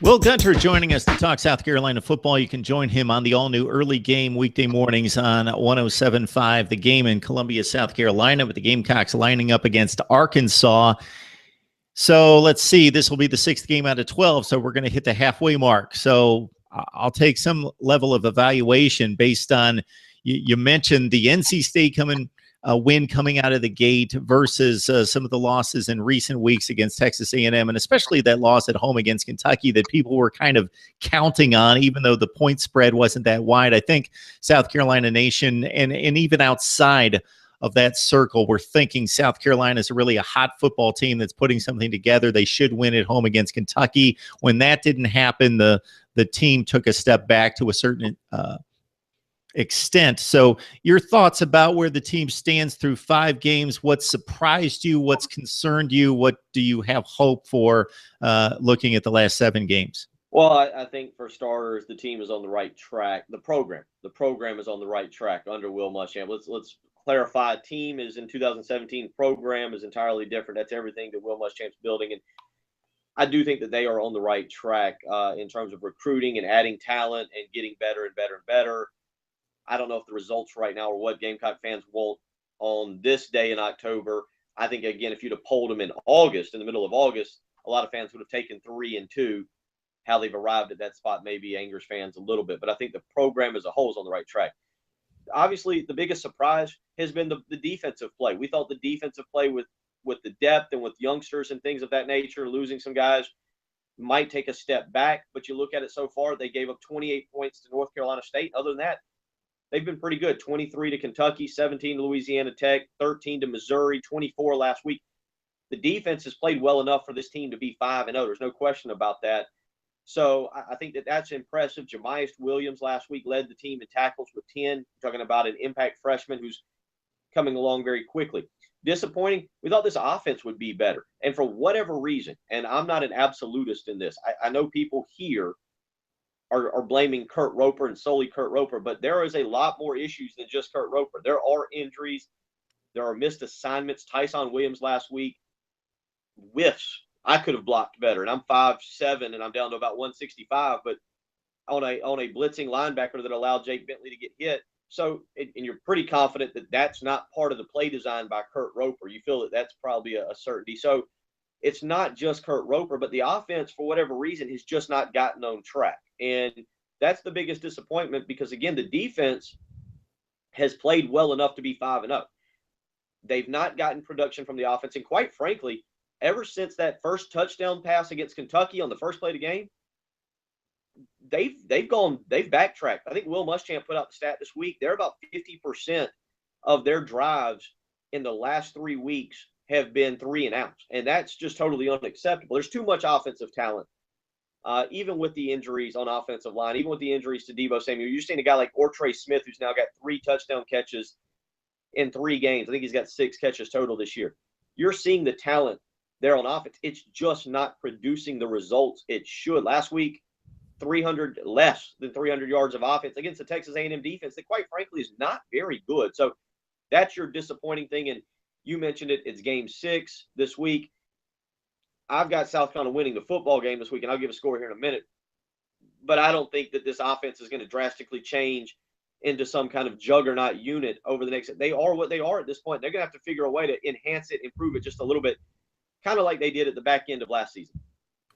Will Gunter joining us to talk South Carolina football. You can join him on the all-new early game weekday mornings on 107.5 The Game in Columbia, South Carolina, with the Gamecocks lining up against Arkansas. So let's see. This will be the 6th game out of 12, so we're going to hit the halfway mark. So I'll take some level of evaluation based on, you mentioned the NC State win coming out of the gate versus some of the losses in recent weeks against Texas A&M, and especially that loss at home against Kentucky that people were kind of counting on, even though the point spread wasn't that wide. I think South Carolina Nation and even outside of that circle, we're thinking South Carolina is really a hot football team that's putting something together. They should win at home against Kentucky. When that didn't happen, the team took a step back to a certain extent. So your thoughts about where the team stands through 5 games, what surprised you, what's concerned you, what do you have hope for looking at the last 7 games? Well, I think for starters, the team is on the right track. The program is on the right track under Will Muschamp. Let's clarify. Team is in 2017. Program is entirely different. That's everything that Will Muschamp's building. And I do think that they are on the right track in terms of recruiting and adding talent and getting better and better and better. I don't know if the results right now are what Gamecock fans want on this day in October. I think, again, if you'd have polled them in August, in the middle of August, a lot of fans would have taken 3-2. How they've arrived at that spot maybe angers fans a little bit. But I think the program as a whole is on the right track. Obviously, the biggest surprise has been the defensive play. We thought the defensive play with the depth and with youngsters and things of that nature, losing some guys, might take a step back. But you look at it so far, they gave up 28 points to North Carolina State. Other than that, they've been pretty good. 23 to Kentucky, 17 to Louisiana Tech, 13 to Missouri, 24 last week. The defense has played well enough for this team to be 5-0. There's no question about that. So I think that's impressive. Jamias Williams last week led the team in tackles with 10. You're talking about an impact freshman who's coming along very quickly. Disappointing. We thought this offense would be better. And for whatever reason, and I'm not an absolutist in this, I know people here are blaming Kurt Roper and solely Kurt Roper, but there is a lot more issues than just Kurt Roper. There are injuries. There are missed assignments. Tyson Williams last week, whiffs. I could have blocked better, and I'm 5'7", and I'm down to about 165, but on a blitzing linebacker that allowed Jake Bentley to get hit. So, and you're pretty confident that that's not part of the play design by Kurt Roper. You feel that that's probably a certainty. So it's not just Kurt Roper, but the offense, for whatever reason, has just not gotten on track. And that's the biggest disappointment because, again, the defense has played well enough to be 5-0. They've not gotten production from the offense. And quite frankly, ever since that first touchdown pass against Kentucky on the first play of the game, they've backtracked. I think Will Muschamp put out the stat this week. They're about 50% of their drives in the last 3 weeks have been 3 and outs. And that's just totally unacceptable. There's too much offensive talent. Even with the injuries on offensive line, even with the injuries to Deebo Samuel, you're seeing a guy like Ortre Smith, who's now got 3 touchdown catches in 3 games. I think he's got 6 catches total this year. You're seeing the talent there on offense. It's just not producing the results it should. Last week, less than 300 yards of offense against the Texas A&M defense that, quite frankly, is not very good. So that's your disappointing thing. And you mentioned it. It's game 6 this week. I've got South Carolina winning the football game this week, and I'll give a score here in a minute. But I don't think that this offense is going to drastically change into some kind of juggernaut unit over the next – they are what they are at this point. They're going to have to figure a way to enhance it, improve it just a little bit, kind of like they did at the back end of last season.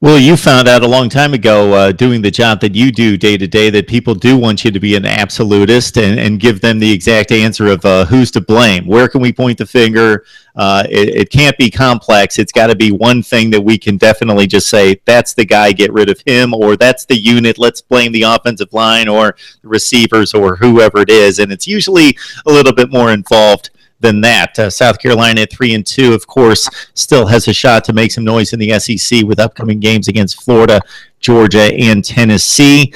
Well, you found out a long time ago doing the job that you do day to day that people do want you to be an absolutist and give them the exact answer of who's to blame. Where can we point the finger? It can't be complex. It's got to be one thing that we can definitely just say, that's the guy, get rid of him, or that's the unit, let's blame the offensive line or the receivers or whoever it is. And it's usually a little bit more involved than that. South Carolina at 3-2, of course, still has a shot to make some noise in the SEC with upcoming games against Florida, Georgia, and Tennessee.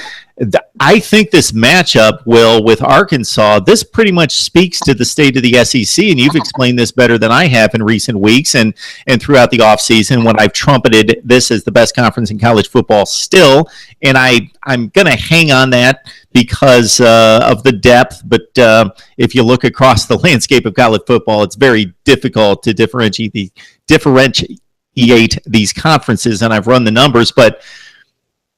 I think this matchup, Will, with Arkansas, this pretty much speaks to the state of the SEC, and you've explained this better than I have in recent weeks and throughout the offseason when I've trumpeted this as the best conference in college football still, and I'm going to hang on that because of the depth, but if you look across the landscape of college football, it's very difficult to differentiate these conferences, and I've run the numbers, but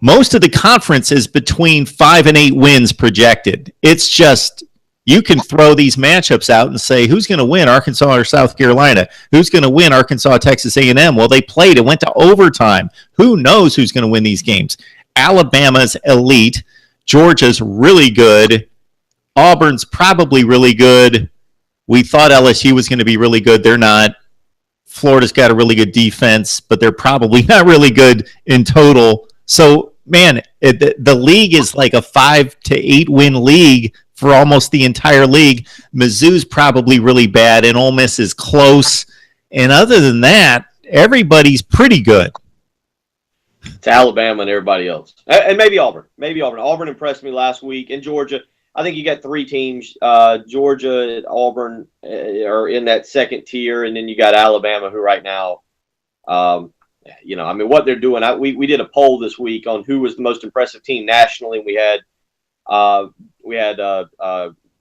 Most of the conference is between 5 and 8 wins projected. It's just, you can throw these matchups out and say, who's going to win, Arkansas or South Carolina? Who's going to win, Arkansas, Texas A&M? Well, they played. It went to overtime. Who knows who's going to win these games? Alabama's elite. Georgia's really good. Auburn's probably really good. We thought LSU was going to be really good. They're not. Florida's got a really good defense, but they're probably not really good in total. So, man, the league is like a 5 to 8 win league for almost the entire league. Mizzou's probably really bad, and Ole Miss is close. And other than that, everybody's pretty good. It's Alabama and everybody else. And maybe Auburn. Maybe Auburn. Auburn impressed me last week. And Georgia, I think you got 3 teams. Georgia, Auburn are in that second tier. And then you got Alabama, who right now, what they're doing. We did a poll this week on who was the most impressive team nationally. We had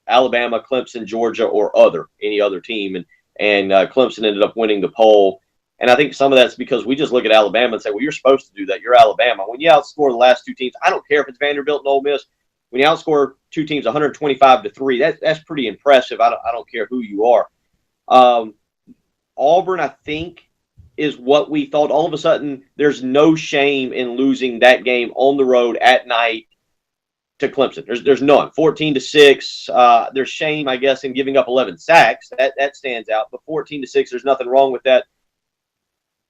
Alabama, Clemson, Georgia, or any other team. And Clemson ended up winning the poll. And I think some of that's because we just look at Alabama and say, well, you're supposed to do that. You're Alabama. When you outscore the last 2 teams, I don't care if it's Vanderbilt and Ole Miss. When you outscore 2 teams 125-3, that's pretty impressive. I don't care who you are. Auburn, I think, is what we thought. All of a sudden, there's no shame in losing that game on the road at night to Clemson. There's none. 14-6. There's shame, I guess, in giving up 11 sacks. That stands out. But 14-6, there's nothing wrong with that.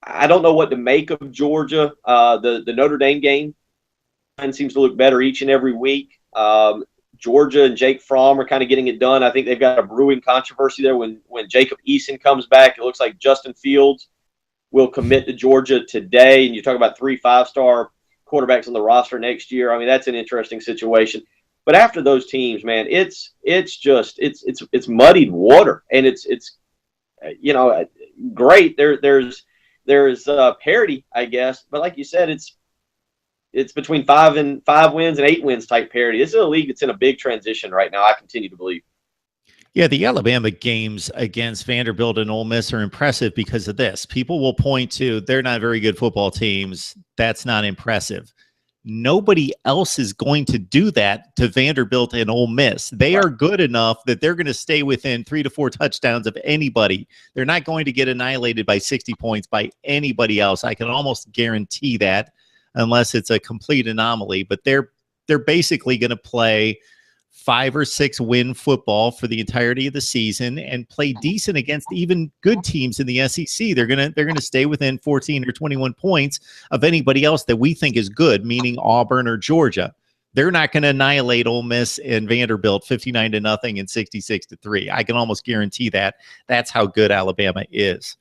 I don't know what to make of Georgia. The Notre Dame game seems to look better each and every week. Georgia and Jake Fromm are kind of getting it done. I think they've got a brewing controversy there. When Jacob Eason comes back, it looks like Justin Fields will commit to Georgia today. And you talk about 3 5-star quarterbacks on the roster next year. I mean, that's an interesting situation. But after those teams, man, it's muddied water, and it's great. There's parity, I guess, but like you said, it's between 5 wins and 8 wins type parity. This is a league that's in a big transition right now. I continue to believe. Yeah, the Alabama games against Vanderbilt and Ole Miss are impressive because of this. People will point to, they're not very good football teams. That's not impressive. Nobody else is going to do that to Vanderbilt and Ole Miss. They are good enough that they're going to stay within 3 to 4 touchdowns of anybody. They're not going to get annihilated by 60 points by anybody else. I can almost guarantee that, unless it's a complete anomaly. But they're basically going to play 5 or 6 win football for the entirety of the season and play decent against even good teams in the SEC. They're gonna stay within 14 or 21 points of anybody else that we think is good, meaning Auburn or Georgia. They're not going to annihilate Ole Miss and Vanderbilt 59-0 and 66-3. I can almost guarantee that. That's how good Alabama is.